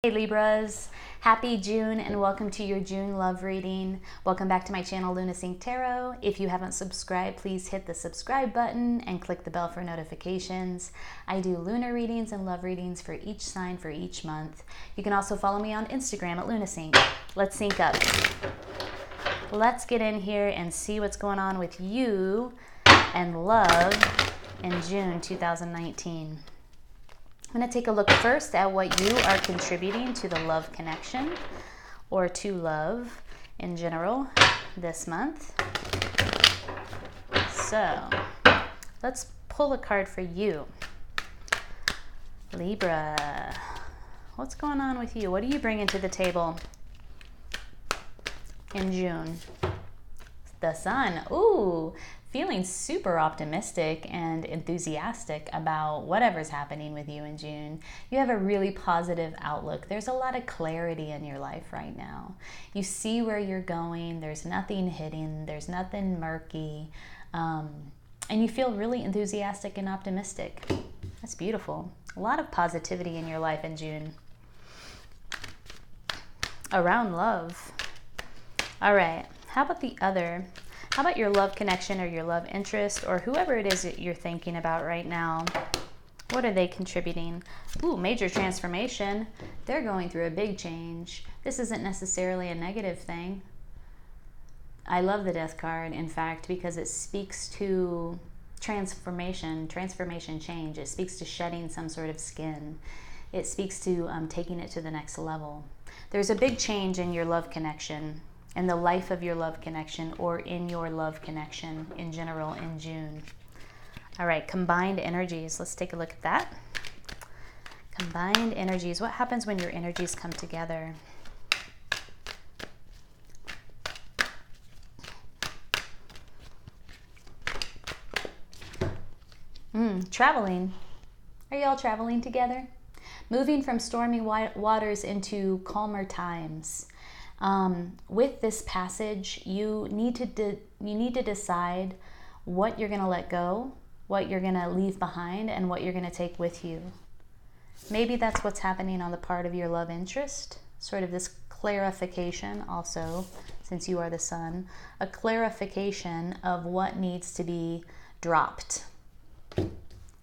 Hey Libras, happy June and welcome to your June love reading. Welcome back to my channel Luna Sync Tarot. If you haven't subscribed, please hit the subscribe button and click the bell for notifications. I do lunar readings and love readings for each sign for each month. You can also follow me on Instagram at Luna Sync. Let's sync up. Let's get in here and see what's going on with you and love in June 2019. I'm going to take a look first at what you are contributing to the love connection or to love in general this month. So let's pull a card for you. Libra, what's going on with you? What are you bringing to the table in June? The Sun. Ooh, feeling super optimistic and enthusiastic about whatever's happening with you in June. You have a really positive outlook. There's a lot of clarity in your life right now. You see where you're going. There's nothing hidden. There's nothing murky. And you feel really enthusiastic and optimistic. That's beautiful. A lot of positivity in your life in June. Around love. All right. How about your love connection or your love interest or whoever it is that you're thinking about right now? What are they contributing? Ooh, major transformation. They're going through a big change. This isn't necessarily a negative thing. I love the Death card, in fact, because it speaks to transformation, change. It speaks to shedding some sort of skin. It speaks to taking it to the next level. There's a big change in your love connection, in the life of your love connection, or in your love connection in general in June. All right, combined energies. Let's take a look at that. Combined energies. What happens when your energies come together? Traveling. Are y'all traveling together? Moving from stormy waters into calmer times. With this passage, you need to decide what you're going to let go, what you're going to leave behind, and what you're going to take with you. Maybe that's what's happening on the part of your love interest, sort of this clarification also, since you are the Sun, a clarification of what needs to be dropped,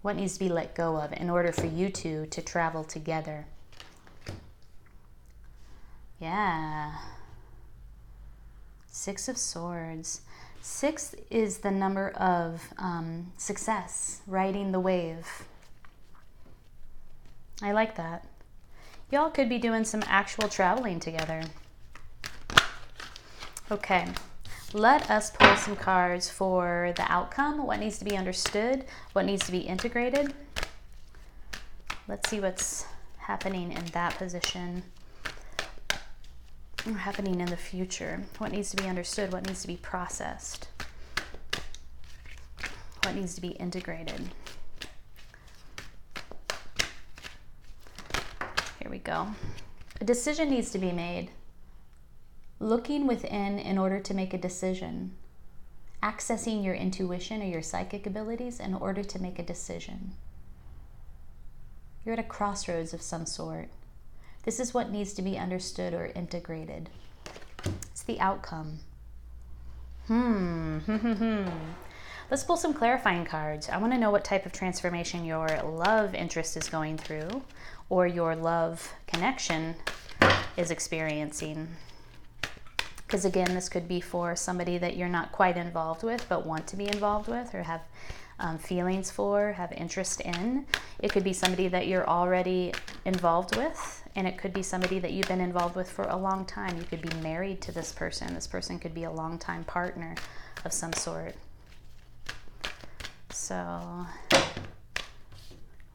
what needs to be let go of in order for you two to travel together. Yeah. Six of Swords. 6 is the number of success, riding the wave. I like that. Y'all could be doing some actual traveling together. Okay, let us pull some cards for the outcome, what needs to be understood, what needs to be integrated. Let's see what's happening in that position. Happening in the future. What needs to be understood, what needs to be processed, what needs to be integrated. Here we go. A decision needs to be made. Looking within in order to make a decision. Accessing your intuition or your psychic abilities in order to make a decision. You're at a crossroads of some sort. This is what needs to be understood or integrated. It's the outcome. Let's pull some clarifying cards. I want to know what type of transformation your love interest is going through or your love connection is experiencing. Because again, this could be for somebody that you're not quite involved with but want to be involved with or have feelings for, have interest in. It could be somebody that you're already involved with, and it could be somebody that you've been involved with for a long time. You could be married to this person. This person could be a long-time partner of some sort. So,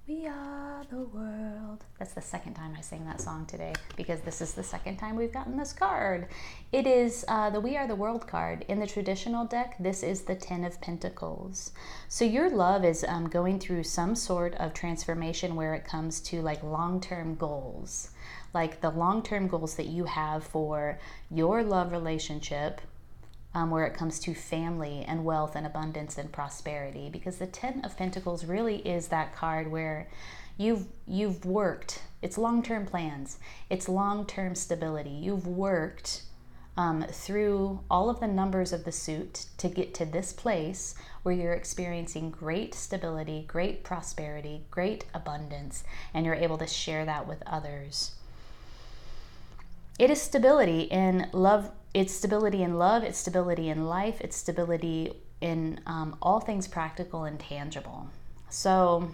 we are the world. That's the second time I sang that song today because this is the second time we've gotten this card. It is the We Are the World card. In the traditional deck, this is the 10 of Pentacles. So your love is going through some sort of transformation where it comes to like long-term goals. Like the long-term goals that you have for your love relationship, where it comes to family and wealth and abundance and prosperity, because the 10 of Pentacles really is that card where you've worked It's long-term plans. It's long-term stability. You've worked through all of the numbers of the suit to get to this place where you're experiencing great stability, great prosperity, great abundance, and you're able to share that with others. It is stability in love. It's stability in love. It's stability in life. It's stability in all things practical and tangible. So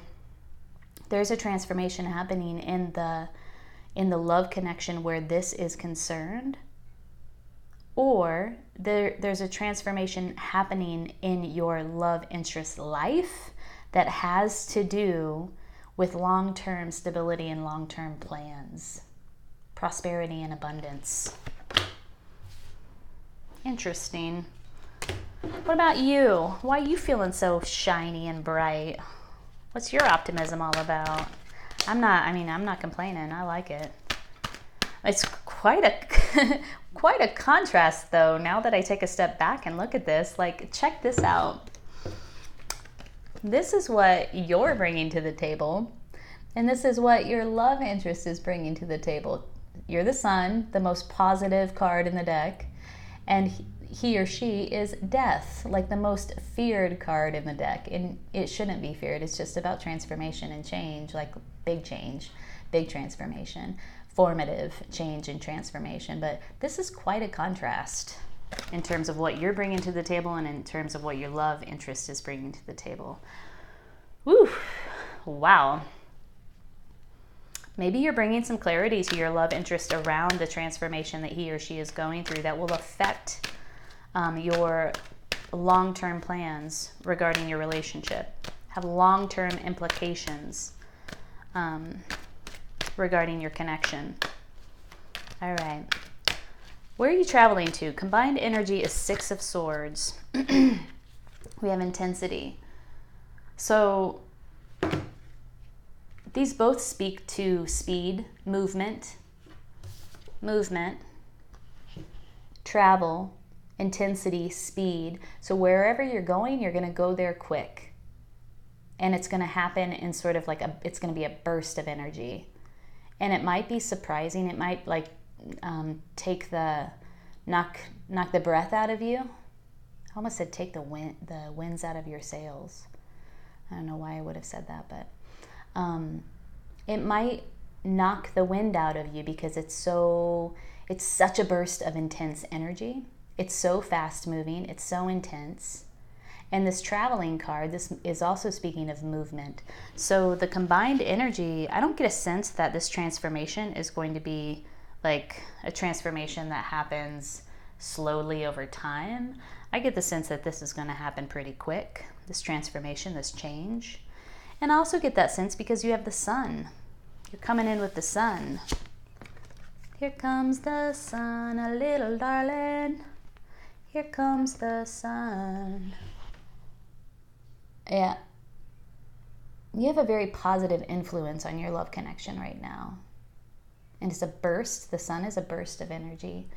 there's a transformation happening in the love connection where this is concerned, or there's a transformation happening in your love interest life that has to do with long-term stability and long-term plans, prosperity and abundance. Interesting. What about you? Why are you feeling so shiny and bright? What's your optimism all about? I'm not complaining. I like it. It's quite a contrast though, now that I take a step back and look at this. Like, check this out. This is what you're bringing to the table, and this is what your love interest is bringing to the table. You're the Sun, the most positive card in the deck, and he or she is Death, like the most feared card in the deck. And it shouldn't be feared. It's just about transformation and change, like big change, big transformation, formative change and transformation. But this is quite a contrast in terms of what you're bringing to the table and in terms of what your love interest is bringing to the table. Woo! Wow. Maybe you're bringing some clarity to your love interest around the transformation that he or she is going through that will affect your long-term plans regarding your relationship, have long-term implications regarding your connection. All right. Where are you traveling to? Combined energy is 6 of Swords. We have intensity. So these both speak to speed, movement, travel, intensity, speed. So wherever you're going, you're going to go there quick. And it's going to happen in sort of like it's going to be a burst of energy. And it might be surprising. It might like knock the breath out of you. I almost said take the winds out of your sails. I don't know why I would have said that, but it might knock the wind out of you because it's such a burst of intense energy. It's so fast moving. It's so intense. And this traveling card, this is also speaking of movement. So the combined energy, I don't get a sense that this transformation is going to be like a transformation that happens slowly over time. I get the sense that this is going to happen pretty quick, this transformation, this change. And I also get that sense because you have the Sun. You're coming in with the Sun. Here comes the sun, a little darling. Here comes the sun. Yeah. You have a very positive influence on your love connection right now. And it's a burst. The Sun is a burst of energy.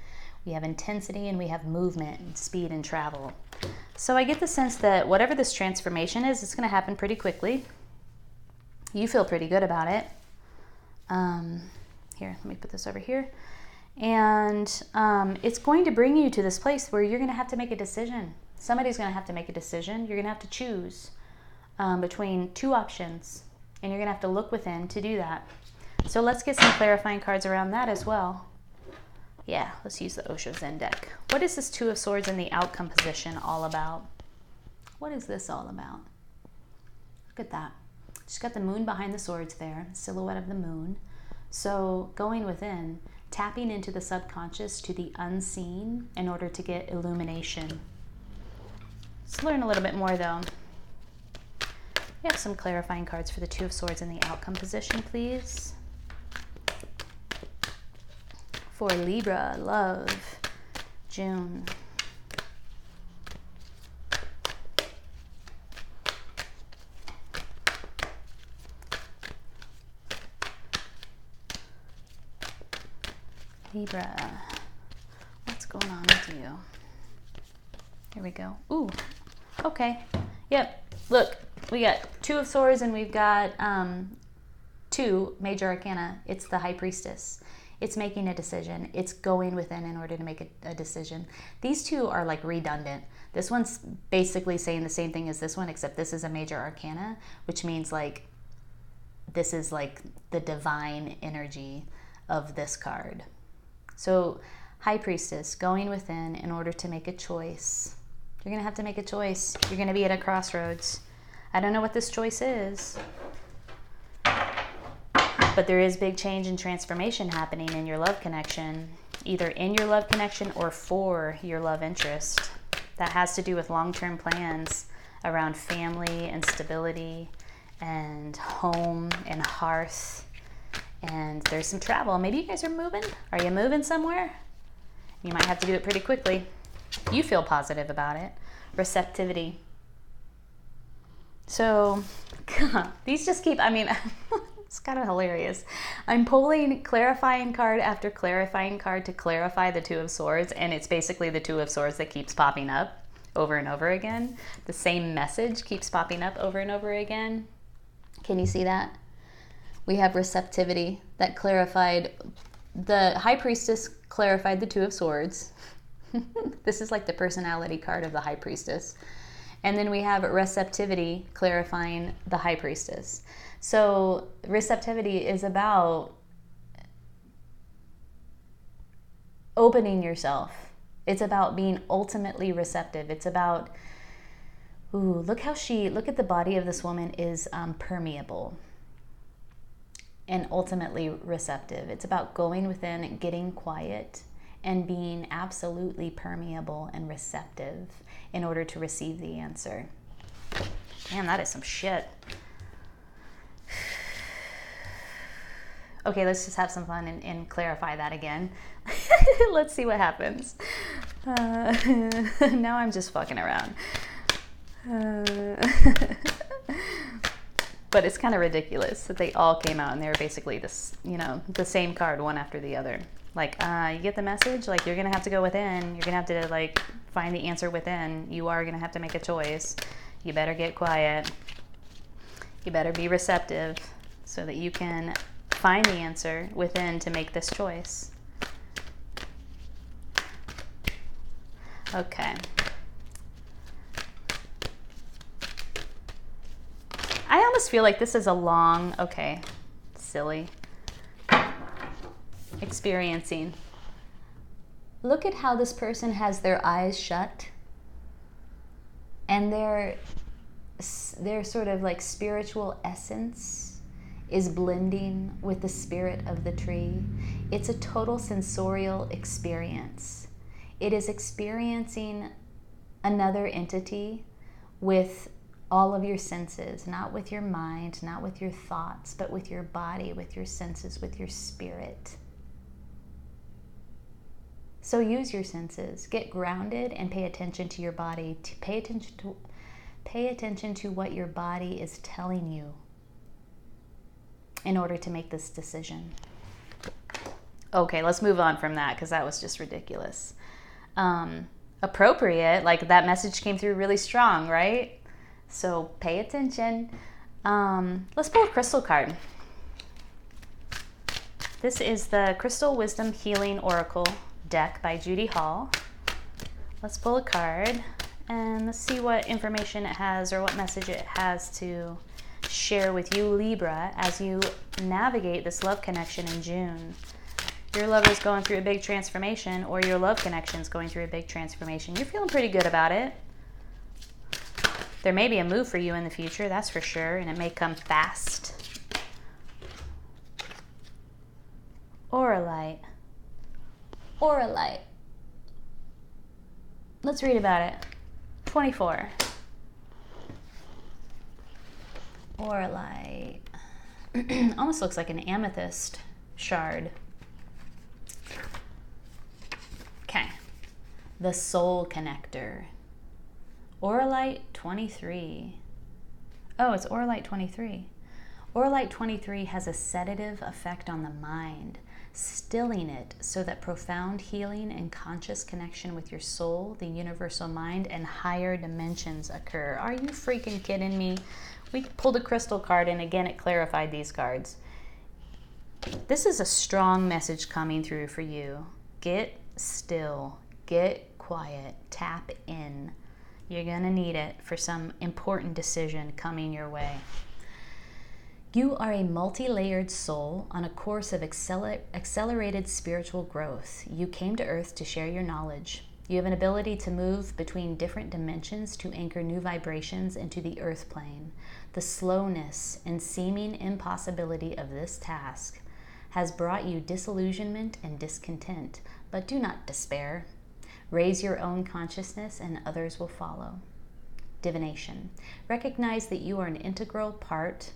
We have intensity and we have movement and speed and travel. So I get the sense that whatever this transformation is, it's going to happen pretty quickly. You feel pretty good about it. Here, let me put this over here. And it's going to bring you to this place where you're going to have to make a decision. Somebody's going to have to make a decision. You're going to have to choose between 2 options. And you're going to have to look within to do that. So let's get some clarifying cards around that as well. Yeah, let's use the Osho Zen deck. What is this 2 of Swords in the outcome position all about? What is this all about? Look at that. She's got the moon behind the swords there, silhouette of the moon. So going within, tapping into the subconscious, to the unseen, in order to get illumination. Let's learn a little bit more though. We have some clarifying cards for the 2 of Swords in the outcome position, please. For Libra, love, June. Libra, what's going on with you? Here we go. Ooh, okay. Yep, look, we got 2 of Swords and we've got 2, major arcana, it's the High Priestess. It's making a decision. It's going within in order to make a decision. These two are like redundant. This one's basically saying the same thing as this one, except this is a major arcana, which means like this is like the divine energy of this card. So High Priestess, going within in order to make a choice. You're going to have to make a choice. You're going to be at a crossroads. I don't know what this choice is, but there is big change and transformation happening in your love connection, either in your love connection or for your love interest. That has to do with long-term plans around family and stability and home and hearth. And there's some travel. Maybe you guys are moving. Are you moving somewhere? You might have to do it pretty quickly. You feel positive about it. Receptivity. So, these just keep, I mean, it's kind of hilarious. I'm pulling clarifying card after clarifying card to clarify the Two of Swords, and it's basically the Two of Swords that keeps popping up over and over again. The same message keeps popping up over and over again. Can you see that? We have receptivity that clarified, the High Priestess clarified the Two of Swords. This is like the personality card of the High Priestess. And then we have receptivity clarifying the High Priestess. So receptivity is about opening yourself. It's about being ultimately receptive. It's about, ooh, look at the body of this woman is permeable and ultimately receptive. It's about going within and getting quiet and being absolutely permeable and receptive in order to receive the answer. Damn, that is some shit. Okay, let's just have some fun and clarify that again. Let's see what happens. Now I'm just fucking around. But it's kind of ridiculous that they all came out and they were basically this, you know, the same card one after the other. Like, you get the message? Like, you're going to have to go within. You're going to have to, like, find the answer within. You are going to have to make a choice. You better get quiet. You better be receptive so that you can find the answer within to make this choice. Okay. I almost feel like this is a long, okay, silly. Experiencing. Look at how this person has their eyes shut and their sort of like spiritual essence is blending with the spirit of the tree. It's a total sensorial experience. It is experiencing another entity with all of your senses, not with your mind, not with your thoughts, but with your body, with your senses, with your spirit. So use your senses, get grounded and pay attention to your body. Pay attention to what your body is telling you in order to make this decision. Okay, let's move on from that because that was just ridiculous. Appropriate, like that message came through really strong, right? So pay attention. Let's pull a crystal card. This is the Crystal Wisdom Healing Oracle deck by Judy Hall. Let's pull a card and let's see what information it has or what message it has to share with you, Libra, as you navigate this love connection in June. Your lover's going through a big transformation, or your love connection's going through a big transformation. You're feeling pretty good about it. There may be a move for you in the future, that's for sure, and it may come fast. Auralite. Auralite. Let's read about it. 24. Auralite. Almost looks like an amethyst shard. Okay. The Soul Connector. Auralite 23. Oh, it's Auralite 23. Auralite 23 has a sedative effect on the mind, stilling it so that profound healing and conscious connection with your soul, the universal mind, and higher dimensions occur. Are you freaking kidding me? We pulled a crystal card and again it clarified these cards. This is a strong message coming through for you. Get still, get quiet, tap in. You're going to need it for some important decision coming your way. You are a multi-layered soul on a course of accelerated spiritual growth. You came to Earth to share your knowledge. You have an ability to move between different dimensions to anchor new vibrations into the Earth plane. The slowness and seeming impossibility of this task has brought you disillusionment and discontent, but do not despair. Raise your own consciousness and others will follow. Divination. Recognize that you are an integral part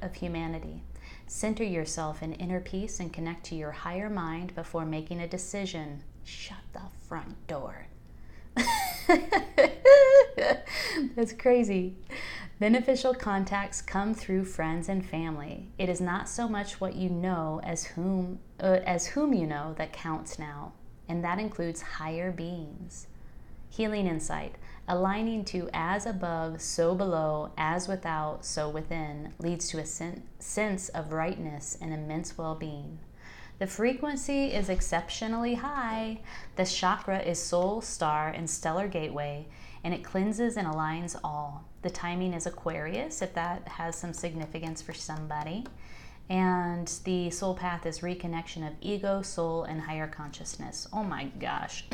of humanity. Center yourself in inner peace and connect to your higher mind before making a decision. Shut the front door. That's crazy. Beneficial contacts come through friends and family. It is not so much what you know as whom you know that counts now, and that includes higher beings. Healing insight. Aligning to as above, so below, as without, so within, leads to a sense of rightness and immense well-being. The frequency is exceptionally high. The chakra is soul, star, and stellar gateway, and it cleanses and aligns all. The timing is Aquarius, if that has some significance for somebody. And the soul path is reconnection of ego, soul, and higher consciousness. Oh my gosh.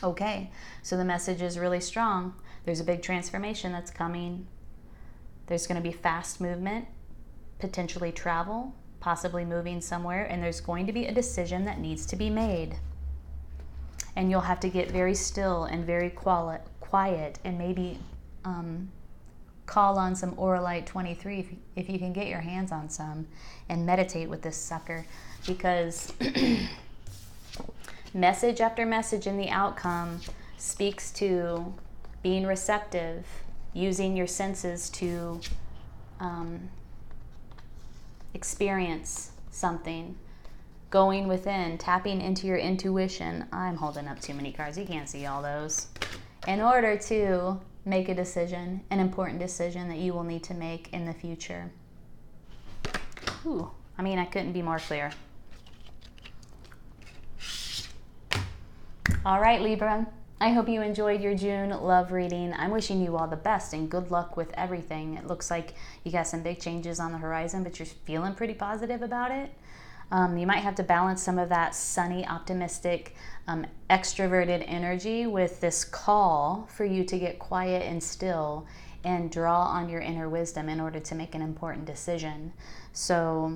Okay, so the message is really strong. There's a big transformation that's coming. There's going to be fast movement, potentially travel, possibly moving somewhere, and there's going to be a decision that needs to be made. And you'll have to get very still and very quiet and maybe call on some Oralite 23 if you can get your hands on some, and meditate with this sucker, because message after message in the outcome speaks to being receptive, using your senses to experience something, going within, tapping into your intuition. I'm holding up too many cards. You can't see all those. In order to make a decision, an important decision that you will need to make in the future. Ooh, I mean, I couldn't be more clear. All right, Libra, I hope you enjoyed your June love reading. I'm wishing you all the best and good luck with everything. It looks like you got some big changes on the horizon, but you're feeling pretty positive about it. You might have to balance some of that sunny, optimistic, extroverted energy with this call for you to get quiet and still and draw on your inner wisdom in order to make an important decision. So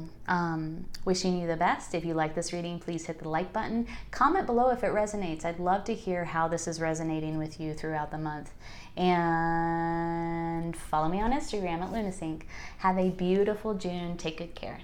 wishing you the best. If you like this reading, please hit the like button. Comment below if it resonates. I'd love to hear how this is resonating with you throughout the month. And follow me on Instagram at Lunasync. Have a beautiful June. Take good care.